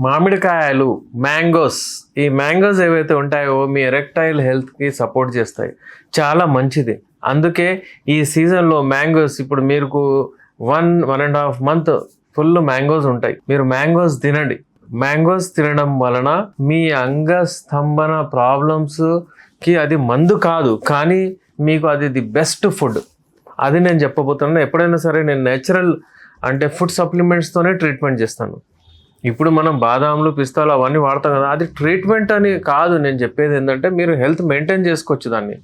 మామిడికాయలు, మ్యాంగోస్. ఈ మ్యాంగోస్ ఏవైతే ఉంటాయో మీ ఎరెక్టైల్ హెల్త్కి సపోర్ట్ చేస్తాయి, చాలా మంచిది. అందుకే ఈ సీజన్లో మ్యాంగోస్ ఇప్పుడు మీకు 1.5 month ఫుల్ మ్యాంగోస్ ఉంటాయి. మీరు మ్యాంగోస్ తినండి. మ్యాంగోస్ తినడం వలన మీ అంగస్తంభన ప్రాబ్లమ్స్కి అది మందు కాదు, కానీ మీకు అది ది బెస్ట్ ఫుడ్. అది నేను చెప్పబోతున్నాను. ఎప్పుడైనా సరే నేను నేచురల్ అంటే ఫుడ్ సప్లిమెంట్స్తోనే ట్రీట్మెంట్ చేస్తాను. ఇప్పుడు మనం బాదాంలు, పిస్తాలు అవన్నీ వాడతాం కదా, అది ట్రీట్మెంట్ అని కాదు. నేను చెప్పేది ఏంటంటే మీరు హెల్త్ మెయింటైన్ చేసుకోవచ్చు దాన్ని,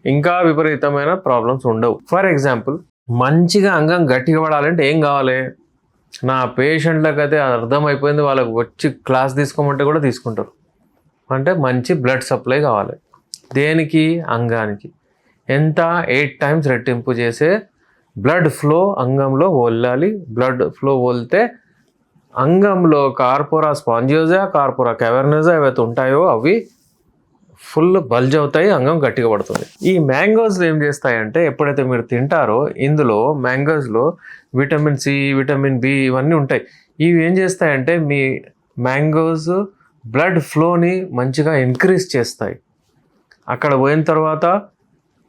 ఇంకా విపరీతమైన ప్రాబ్లమ్స్ ఉండవు. ఫర్ ఎగ్జాంపుల్, మంచిగా అంగం గట్టిగా పడాలంటే ఏం కావాలి? నా పేషెంట్లకు అయితే అర్థమైపోయింది, వాళ్ళకు వచ్చి క్లాస్ తీసుకోమంటే కూడా తీసుకుంటారు. అంటే మంచి బ్లడ్ సప్లై కావాలి. దేనికి? అంగానికి. ఎంత? 8 times రెట్టింపు చేసే బ్లడ్ ఫ్లో అంగంలో వెళ్ళాలి. బ్లడ్ ఫ్లో వెళ్తే అంగంలో కార్పోరా స్పాంజియోజా, కార్పోరా క్యావర్నోజా ఏవైతే ఉంటాయో అవి ఫుల్ బల్జ్ అవుతాయి, అంగం గట్టిగా పడుతుంది. ఈ మ్యాంగోస్ ఏం చేస్తాయంటే ఎప్పుడైతే మీరు తింటారో ఇందులో మ్యాంగోస్లో విటమిన్ సి, విటమిన్ బి ఇవన్నీ ఉంటాయి. ఇవి ఏం చేస్తాయంటే మీ మ్యాంగోస్ బ్లడ్ ఫ్లోని మంచిగా ఇంక్రీజ్ చేస్తాయి. అక్కడ పోయిన తర్వాత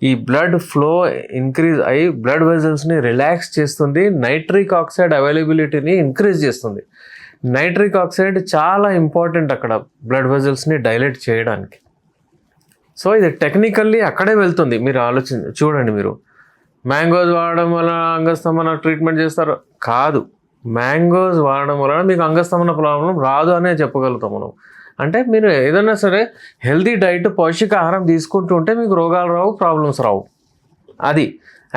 ఈ బ్లడ్ ఫ్లో ఇంక్రీజ్ అయ్యి బ్లడ్ వెజల్స్ని రిలాక్స్ చేస్తుంది, నైట్రిక్ ఆక్సైడ్ అవైలబిలిటీని ఇంక్రీజ్ చేస్తుంది. నైట్రిక్ ఆక్సైడ్ చాలా ఇంపార్టెంట్ అక్కడ బ్లడ్ వెజల్స్ని డైలేట్ చేయడానికి. సో ఇది టెక్నికల్లీ అక్కడే వెళ్తుంది. మీరు చూడండి, మీరు మ్యాంగోస్ వాడడం వల్ల అంగస్తంభన ట్రీట్మెంట్ చేస్తారు కాదు. మ్యాంగోస్ వాడడం వలన మీకు అంగస్తంభన ప్రాబ్లం రాదు అనే చెప్పగలుగుతాం మనం. అంటే మీరు ఏదైనా సరే హెల్తీ డైట్, పౌష్టికాహారం తీసుకుంటూ ఉంటే మీకు రోగాలు రావు, ప్రాబ్లమ్స్ రావు. అది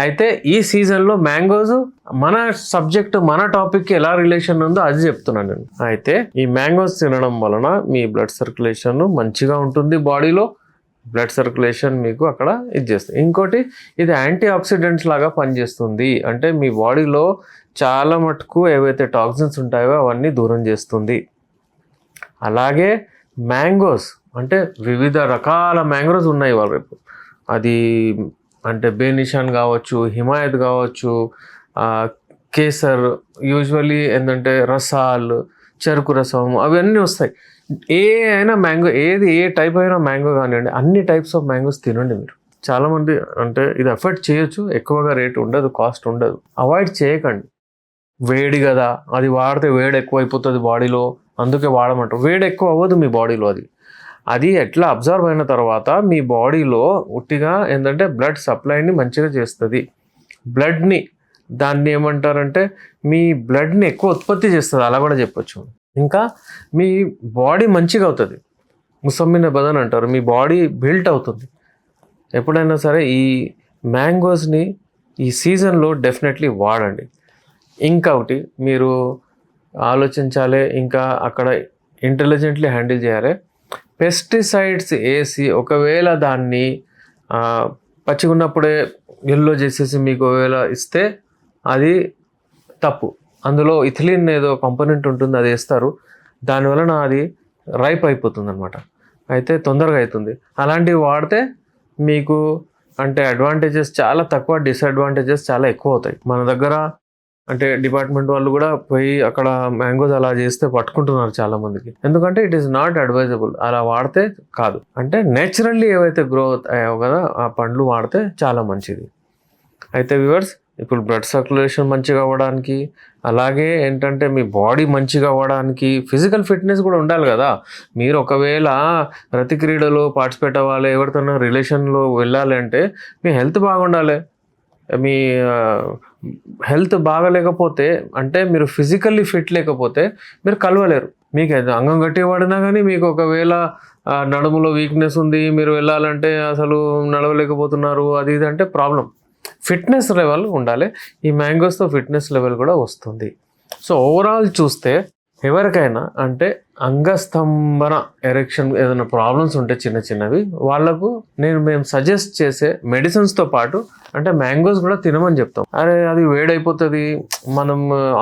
అయితే ఈ సీజన్లో మ్యాంగోస్ మన సబ్జెక్ట్, మన టాపిక్కి ఎలా రిలేషన్ ఉందో అది చెప్తున్నాను నేను. అయితే ఈ మ్యాంగోస్ తినడం వలన మీ బ్లడ్ సర్క్యులేషన్ మంచిగా ఉంటుంది, బాడీలో బ్లడ్ సర్క్యులేషన్ మీకు అక్కడ ఇది చేస్తుంది. ఇంకోటి, ఇది యాంటీ ఆక్సిడెంట్స్ లాగా పనిచేస్తుంది. అంటే మీ బాడీలో చాలా మటుకు ఏవైతే టాక్సిన్స్ ఉంటాయో అవన్నీ దూరం చేస్తుంది. అలాగే మ్యాంగోస్ అంటే వివిధ రకాల మ్యాంగోస్ ఉన్నాయి వాళ్ళ రేపు. అది అంటే బేనిషాన్ కావచ్చు, హిమాయత్ కావచ్చు, కేసర్, యూజువల్లీ ఏంటంటే రసాలు, చెరుకు రసం అవన్నీ వస్తాయి. ఏ అయినా మ్యాంగో, ఏది ఏ టైప్ అయినా మ్యాంగో కానివ్వండి, అన్ని టైప్స్ ఆఫ్ మ్యాంగోస్ తినండి మీరు. చాలామంది అంటే ఇది ఎఫర్ట్ చేయొచ్చు, ఎక్కువగా రేట్ ఉండదు, కాస్ట్ ఉండదు. అవాయిడ్ చేయకండి. వేడి కదా, అది వాడితే వేడి ఎక్కువ అయిపోతుంది బాడీలో, అందుకే వాడమంటారు. వేడి ఎక్కువ అవ్వదు మీ బాడీలో. అది ఎట్లా అబ్జర్వ్ అయిన తర్వాత మీ బాడీలో ఉట్టిగా ఏంటంటే బ్లడ్ సప్లైని మంచిగా చేస్తుంది. బ్లడ్ని దాన్ని ఏమంటారంటే మీ బ్లడ్ని ఎక్కువ ఉత్పత్తి చేస్తుంది, అలా కూడా చెప్పొచ్చు. ఇంకా మీ బాడీ మంచిగా అవుతుంది. ముసమ్మిన బదన్ అంటారు, మీ బాడీ బిల్ట్ అవుతుంది. ఎప్పుడైనా సరే ఈ మ్యాంగోస్ని ఈ సీజన్లో డెఫినెట్లీ వాడండి. ఇంకొకటి మీరు ఆలోచించాలి, ఇంకా అక్కడ ఇంటెలిజెంట్లీ హ్యాండిల్ చేయాలి. పెస్టిసైడ్స్ వేసి ఒకవేళ దాన్ని పచ్చిగున్నప్పుడే ఎల్లో చేసేసి మీకు ఒకవేళ ఇస్తే అది తప్పు. అందులో ఇథిలిన్ ఏదో కంపోనెంట్ ఉంటుంది, అది వేస్తారు. దానివలన అది రైప్ అయిపోతుంది అనమాట. అయితే తొందరగా అవుతుంది. అలాంటివి వాడితే మీకు అంటే అడ్వాంటేజెస్ చాలా తక్కువ, డిసడ్వాంటేజెస్ చాలా ఎక్కువ అవుతాయి. మన దగ్గర అంటే డిపార్ట్మెంట్ వాళ్ళు కూడా పోయి అక్కడ మ్యాంగోస్ అలా చేస్తే పట్టుకుంటున్నారు చాలామందికి. ఎందుకంటే ఇట్ ఈస్ నాట్ అడ్వైజబుల్, అలా వాడితే కాదు. అంటే నేచురల్లీ ఏవైతే గ్రోత్ అయ్యావు కదా ఆ పండ్లు వాడితే చాలా మంచిది. అయితే వ్యూవర్స్, ఇప్పుడు బ్లడ్ సర్క్యులేషన్ మంచిగా అవ్వడానికి, అలాగే ఏంటంటే మీ బాడీ మంచిగా అవ్వడానికి ఫిజికల్ ఫిట్నెస్ కూడా ఉండాలి కదా. మీరు ఒకవేళ రతి క్రీడలో పార్టిసిపేట్ అవ్వాలి, ఎవరితోనో రిలేషన్లో వెళ్ళాలి అంటే మీ హెల్త్ బాగుండాలి. మీ హెల్త్ బాగలేకపోతే అంటే మీరు ఫిజికల్లీ ఫిట్ లేకపోతే మీరు కలవలేరు. మీకు అంగం గట్టిగా పడినా కానీ మీకు ఒకవేళ నడుములో వీక్నెస్ ఉంది, మీరు వెళ్ళాలంటే అసలు నడవలేకపోతున్నారు, అది ఇది అంటే ప్రాబ్లం. ఫిట్నెస్ లెవెల్ ఉండాలి. ఈ మ్యాంగోస్తో ఫిట్నెస్ లెవెల్ కూడా వస్తుంది. సో ఓవరాల్ చూస్తే ఎవరికైనా అంటే అంగస్తంభన ఎరెక్షన్ ఏదైనా ప్రాబ్లమ్స్ ఉంటే చిన్న చిన్నవి వాళ్ళకు మేము సజెస్ట్ చేసే మెడిసిన్స్తో పాటు అంటే మ్యాంగోస్ కూడా తినమని చెప్తాం. అరే అది వేడైపోతుంది,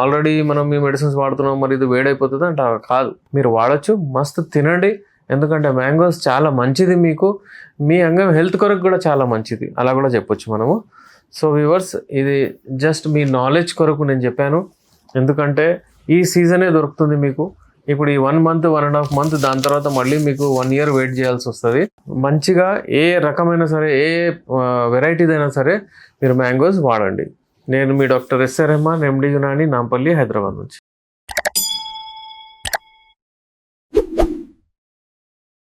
ఆల్రెడీ మనం ఈ మెడిసిన్స్ వాడుతున్నాం, మరి ఇది వేడైపోతుంది అంటే కాదు, మీరు వాడచ్చు, మస్తు తినండి. ఎందుకంటే మ్యాంగోస్ చాలా మంచిది, మీకు మీ అంగం హెల్త్ కొరకు కూడా చాలా మంచిది, అలా కూడా చెప్పొచ్చు మనము. సో వ్యూవర్స్, ఇది జస్ట్ మీ నాలెడ్జ్ కొరకు నేను చెప్పాను. ఎందుకంటే ఈ సీజనే దొరుకుతుంది మీకు. ఇప్పుడు ఈ 1 మంత్ 1.5 మంత్ దాని తర్వాత మళ్ళీ మీకు 1 ఇయర్ వెయిట్ చేయాల్సి వస్తుంది. మంచిగా ఏ రకమైన సరే ఏ వెరైటీదైనా సరే మీరు మ్యాంగోస్ వాడండి. నేను మీ డాక్టర్ ఎస్ఆర్ రెహమాన్, ఎండి యునాని, నాంపల్లి, హైదరాబాద్ నుంచి.